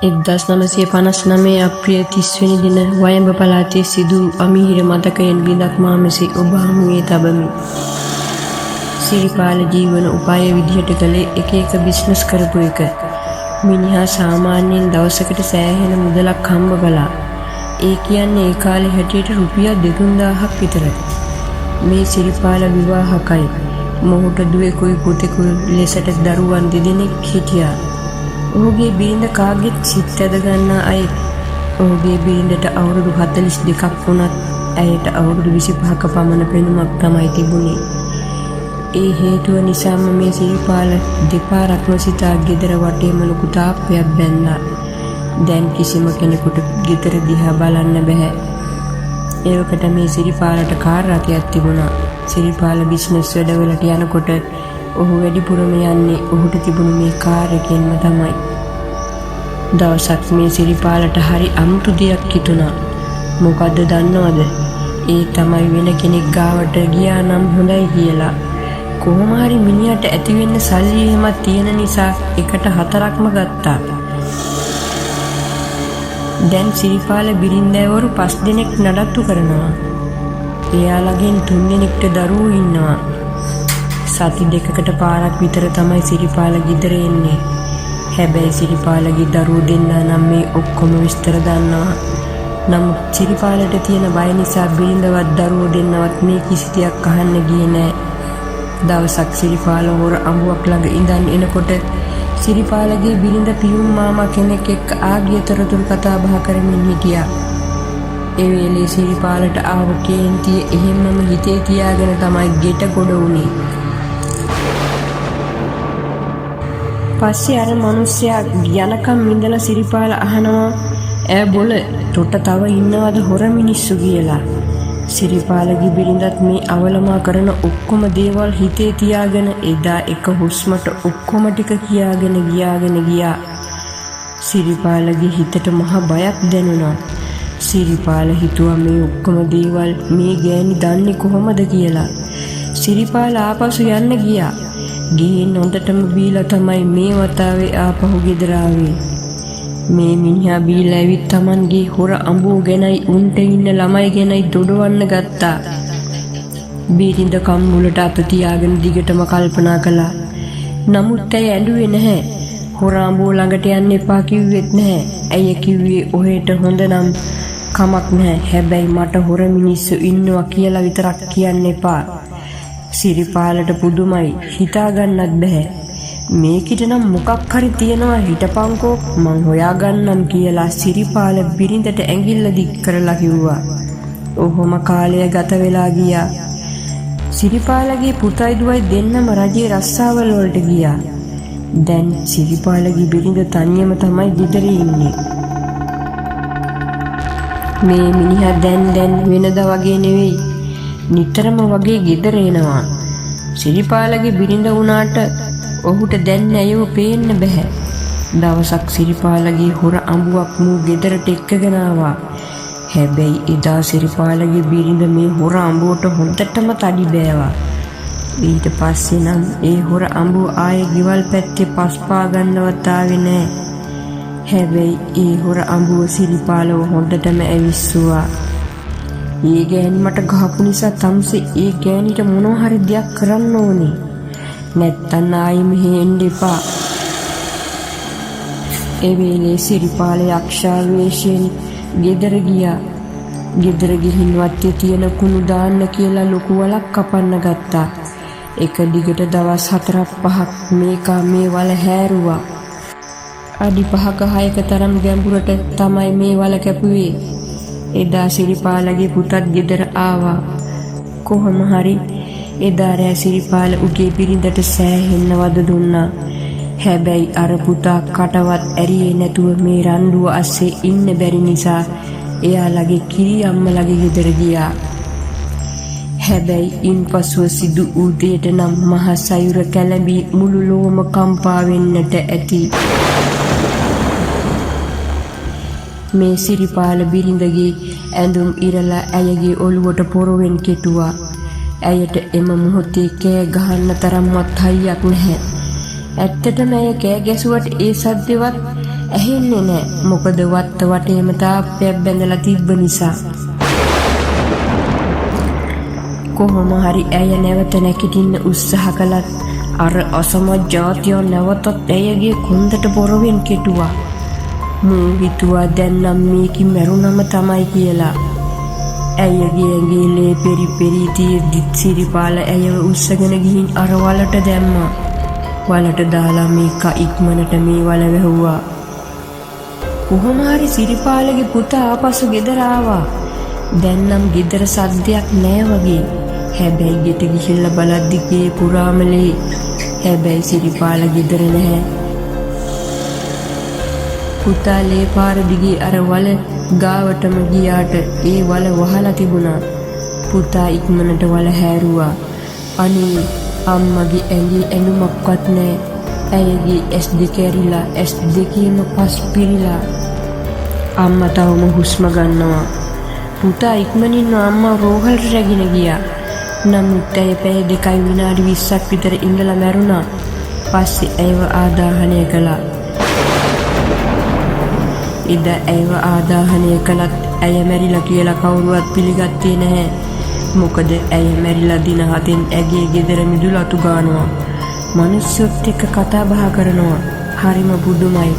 1959 අප්‍රේල් 30 වෙනි දින වයඹ පළාතේ සිදු අමිහිර මතකයෙන් බිඳක් මා මෙසේ ඔබ හමුවේ තබමි. සිරිපාල ජීවන උපාය විදිහට කළේ එක බිස්නස් කරපු එක. මිනිහා සාමාන්‍යයෙන් දවසකට සෑහෙන මුදලක් හම්බ කළා. ඒ කියන්නේ ඒ කාලේ හැටියට රුපියල් 2-3000ක් විතර. මේ සිරිපාල විවාහකයි. මොහුට දුවෙකුයි පුතෙකුයි ලෙසට දරුවන් දෙදෙනෙක් හිටියා. ඔහුගේ බිරිඳ කාගෙත් සිත් ඇද ගන්නා අය. ඔහුගේ බිරිඳට අවුරුදු 42ක් වුණත් ඇයට අවුරුදු 25ක පමණ පෙනුමක් තමයි තිබුණේ. ඒ හේතුව නිසාම මේ සිරිපාල දෙපාරක් නොසිතා ගෙදර වටේම ලොකු තාප්පයක් බැන්දා. දැන් කිසිම කෙනෙකුට ගෙදර දිහා බලන්න බෑ. ඒවකට මේ සිරිපාලට කාර් රථයක් තිබුණා. සිරිපාල බිස්නස් වැඩවලට යනකොට ඔහු වැඩිපුරම යන්නේ ඔහුට තිබුණු මේ කාර් එකෙන්ම තමයි. දවසක් මේ සිරිපාලට හරි අමුතු දෙයක් හිතුණා. මොකද්ද දන්නවද? ඒ තමයි වෙන කෙනෙක් ගාවට ගියා නම් හොඳයි කියලා. කොහොම හරි මිනිහට ඇති වෙන්න සල්ලි එහෙමත් තියෙන නිසා එකට 4ක්ම ගත්තා. දැන් සිරිපාල බිරින්දෑවරු 5 දෙනෙක් නඩත්තු කරනවා. එයාලගෙන් 3 දෙනෙක්ට දරුවෝ ඉන්නවා. සති 2කට පාරක් විතර තමයි සිරිපාල ගෙදර එන්නේ. හැබැයි සිරිපාලගේ දරුවෝ දෙන්නා නම් මේ ඔක්කොම විස්තර දන්නවා. නමුත් සිරිපාලට තියෙන බය නිසා බිරිඳවත් දරුවෝ දෙන්නවත් මේ කිසි දෙයක් අහන්න ගියේ නෑ. දවසක් සිරිපාල හොර අඹුවක් ළඟ ඉඳන් එනකොට සිරිපාලගේ බිරිඳ පියුම් මාමා කෙනෙක් එක්ක ආගිය තොරතුරු කතා බහ කරමින් හිටියා. ඒ වෙලේ සිරිපාලට ආව කේන්තිය එහෙම්මම හිතේ තියාගෙන තමයි ගෙට ගොඩ වුණේ. පස්සේ අර මිනිස්සයා යනකම් ඉඳලා සිරිපාල අහනවා ඈ බොල තොට තව ඉන්නවද හොර මිනිස්සු කියලා. සිරිපාලගේ බිරිඳත් මේ අවලමා කරන ඔක්කොම දේවල් හිතේ තියාගෙන එදා එක හුස්මට ඔක්කොම ටික කියාගෙන ගියා. සිරිපාලගේ හිතට මහ බයක් දැනුණා. සිරිපාල හිතුවා මේ ඔක්කොම දේවල් මේ ගෑණි දන්නේ කොහොමද කියලා. සිරිපාල ආපසු යන්න ගියා. ගිහින් හොඳටම බීලා තමයි මේ වතාවේ ආපහු ගෙදර ආවේ. මේ මිනිහා බීලා ඇවිත් Tamanගේ හොර අඹුව ගැනයි උන්ට ඉන්න ළමයි ගැනයි දොඩවන්න ගත්තා. බීරින්ද කම්මුලට අත තියාගෙන දිගටම කල්පනා කළා. නමුත් ඇය ඇඬුවේ නැහැ. හොර අඹුව ළඟට යන්න එපා කිව්වෙත් නැහැ. ඇය කිව්වේ ඔහෙට හොඳ නම් කමක් නැහැ. හැබැයි මට හොර මිනිස්සු ඉන්නවා කියලා විතරක් කියන්න එපා. සිරිපාලට පුදුමයි. හිතා ගන්නත් බෑ. මේකිට නම් මොකක් හරි තියනවා හිටපන්කෝ මං හොයාගන්නම් කියලා සිරිපාල බිරිඳට ඇඟිල්ල දික් කරලා කිව්වා. ඔහොම කාලය ගත වෙලා ගියා. සිරිපාලගේ පුතයි දුවයි දෙන්නම රජේ රස්සාවල් වලට ගියා. දැන් සිරිපාලගේ බිරිඳ තනියම තමයි ගෙදර ඉන්නේ. මේ මිනිහා දැන් වෙනදා වගේ නෙවෙයි. නිතරම වගේ ගෙදර එනවා. සිරිපාලගේ බිරිඳ වුණාට ඔහුට දැන් ඇයව පේන්න බෑ. දවසක් සිරිපාලගේ හොර අඹුවක් මූ ගෙදරට එක්කගෙන ආවා. හැබැයි එදා සිරිපාලගේ බිරිඳ මේ හොර අඹුවට හොඳටම තඩි බෑවා. ඊට පස්සේ නම් ඒ හොර අඹුව ආයේ ගෙවල් පැත්තේ පස්පා ගන්නවත් ආවේ නෑ. හැබැයි ඒ හොර අඹුව සිරිපාලව හොඳටම ඇවිස්සුවා. ඒ ගෑණි මට ගහපු නිසා තම්සේ ඒ ගෑණිට මොනවා හරි දෙයක් කරන්න ඕනේ. නැත්තන් ආයි මෙහෙ එන්න එපා. ඒ වෙලේ සිරිපාල යක්ෂා වේශයෙන් ගෙදර ගියා. ගෙදර ගිහින් වත්තේ තියෙන කුණු දාන්න කියලා ලොකු වලක් කපන්න ගත්තා. එක දිගට දවස් 4-5ක් මේ වල හැරුවා. අඩි 5-6ක තරම් ගැඹුරට තමයි මේ වල කැපුවේ. එදා සිරිපාලගේ පුතත් ගෙදර ආවා. කොහොම හරි එදා රෑ සිරිපාල උගේ බිරිඳට සෑහෙන්න වද දුන්නා. හැබැයි අර පුතා කටවත් ඇරියේ නැතුව මේ රණ්ඩුව අස්සේ ඉන්න බැරි නිසා එයාලගේ කිරි අම්මලගේ ගෙදර ගියා. හැබැයි ඉන්පසුව සිදු වූ දෙයට නම් මහ සයුර කැළඹී මුළු ලෝම කම්පා වෙන්නට ඇති. මේ සිරිපාල බිරිඳගේ ඇඳුම් ඉරලා ඇයගේ ඔළුවට පොරවෙන් කෙටුවා. ඇයට එම මොහොතේ කෑ ගහන්න තරම්වත් හයියක් නැහැ. ඇත්තටම ඇය කෑ ගැසුවට ඒ සද්දෙවත් ඇහෙන්නේ නෑ. මොකද වත්ත වටේම තාප්පයක් බැඳලා තිබ්බ නිසා. කොහොම හරි ඇය නැවත නැගිටින්න උත්සාහ කළත් අර අසමත් ජාතියා නැවතත් ඇයගේ කොන්දට පොරවෙන් කෙටුවා. මූ හිතුවා දැන් නම් මේකි මැරුණම තමයි කියලා. ඇයගේ ඇඟේ ලේ පෙරි පෙරි තියෙද්දිත් සිරිපාල ඇයව උස්සගෙන ගිහින් අර වලට දැම්මා. වලට දාලා මේක ඉක්මනට මේ වල වැහුවා. කොහොම හරි සිරිපාලගේ පුතා ආපසු ගෙදර ආවා. දැන් නම් ගෙදර සද්දයක් නෑ වගේ. හැබැයි ගෙට ගිහිල්ලා බලද්දි ගේ පුරාමලේ. හැබැයි සිරිපාල ගෙදර නැහැ. පුතා ලේ පාර දිගේ අර වල ගාවටම ගියාට ඒ වල වහලා තිබුණා. පුතා ඉක්මනට වල හැරුවා. අනේ අම්මගේ ඇඟේ ඇඳුමක්වත් නැහැ. ඇයගේ ඇස් දෙක ඇරිලා ඇස් දෙකේම පස් පිරීලා. අම්මා තවම හුස්ම ගන්නවා. පුතා ඉක්මනින්ම අම්මා රෝහලට රැගෙන ගියා. නමුත් ඇය පැය 2 විනාඩි 20ක් විතර ඉඳලා මැරුණා. පස්සේ ඇයව ආදාහනය කළා. ඉතින් ඇයව ආදාහනය කළත් ඇය මැරිලා කියලා කවුරුවත් පිළිගත්තේ නැහැ. මොකද ඇය මැරිලා දින 7න් ඇගේ ගෙදර මිදුළු අතු ගන්නවා. මිනිස්සුත් එක්ක කතා බහ කරනවා. හරිම පුදුමයි.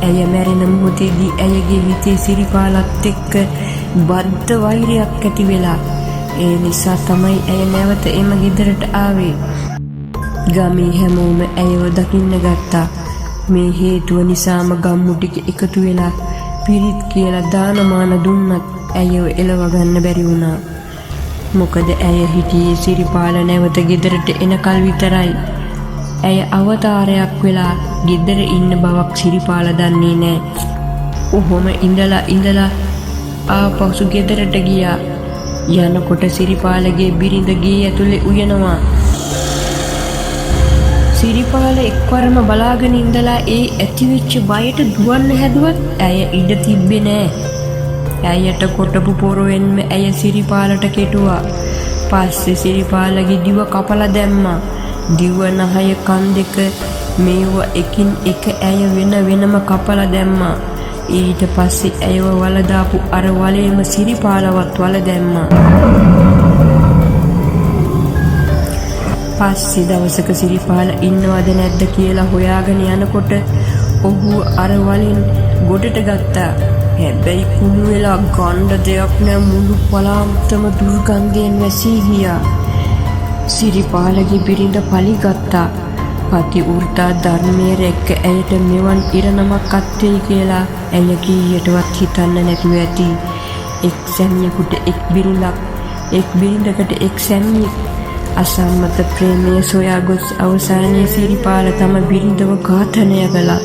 ඇය මැරෙන මොහොතේදී ඇයගේ හිතේ සිරිපාලත් එක්ක බද්ධ වෛරයක් ඇති වෙලා. ඒ නිසා තමයි ඇය නැවත එම ගෙදරට ආවේ. ගමේ හැමෝම ඇයව දකින්න ගත්තා. මේ හේතුව නිසාම ගම්මු ටික එකතු වෙලා පිරිත් කියලා දානමාන දුන්නත් ඇයව එලව ගන්න බැරි වුණා. මොකද ඇය හිටියේ සිරිපාල නැවත ගෙදරට එනකල් විතරයි. ඇය අවතාරයක් වෙලා ගෙදර ඉන්න බවක් සිරිපාල දන්නේ නැහැ. ඔහොම ඉඳලා ආපසු ගෙදරට ගියා. යනකොට සිරිපාලගේ බිරිඳ ගේ ඇතුලේ උයනවා. සිරිපාල එක්වරම බලාගෙන ඉඳලා ඒ ඇතිවෙච්ච බයට දුවන්න හැදුවත් ඇය ඉඩ තිබ්බේ නෑ. ඇයට කොටපු පොරවෙන්ම ඇය සිරිපාලට කෙටුවා. පස්සේ සිරිපාලගේ දිව කපලා දැම්මා. දිව නහය කන් දෙක මේව එකින් එක ඇය වෙනම කපලා දැම්මා. ඊට පස්සේ ඇයව වල දාපු අර වලේම සිරිපාලවත් වල දැම්මා. පස්සේ දවසක සිරිපාල ඉන්නවද නැද්ද කියලා හොයාගෙන යනකොට ඔහු අර වලින් ගොඩට ගත්තා. හැබැයි කුණු වෙලා ගන්න දෙයක් නැ මුළු පලාම්තම දුර්ගන්ධයෙන් වැසී ගියා. සිරිපාලගේ බිරිඳ පලිගත්තා. පති වෘතා ධර්මයේ රැක්ක ඇයට මෙවන් ඉරණමක් අත්වෙයි කියලා ඇය කීයටවත් හිතන්න නැතුව ඇති. එක් සැමියෙකුට එක් බිරිඳක්, එක් බිරිඳකට එක් සැමියෙක්. අසම්මත ප්‍රේමය සොයා ගොස් අවසානයේ සිරිපාල තම බිරිඳව ඝාතනය කළා.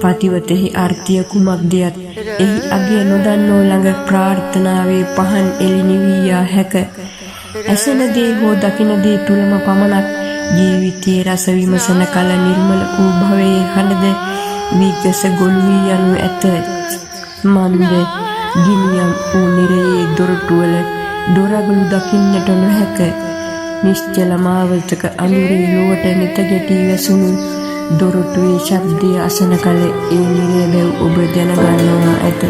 පතිවතෙහි අර්ථය කුමක්දයත් එහි අගය නොදන්නෝ ළඟ ප්‍රාර්ථනාවේ පහන් එළි නිවියා හැක. ඇසෙන දේ හෝ දකින දේ තුලම පමණක් ජීවිතයේ රස විමසන කල නිර්මල වූ භවයේ හඬද විගස ගොනු වී යනු ඇත. මන්ද ගිනියම් වූ නිරයේ දොරටුවල දොරගලු දකින්නට නොහැක. නිශ්චල මාවතක අඳුරේ ලොවට නිත ගැටි වැසුණු දොරටුවේ ශබ්දය අසන කල ඒ නිරය බැව් ඔබ දැනගන්නවා ඇත.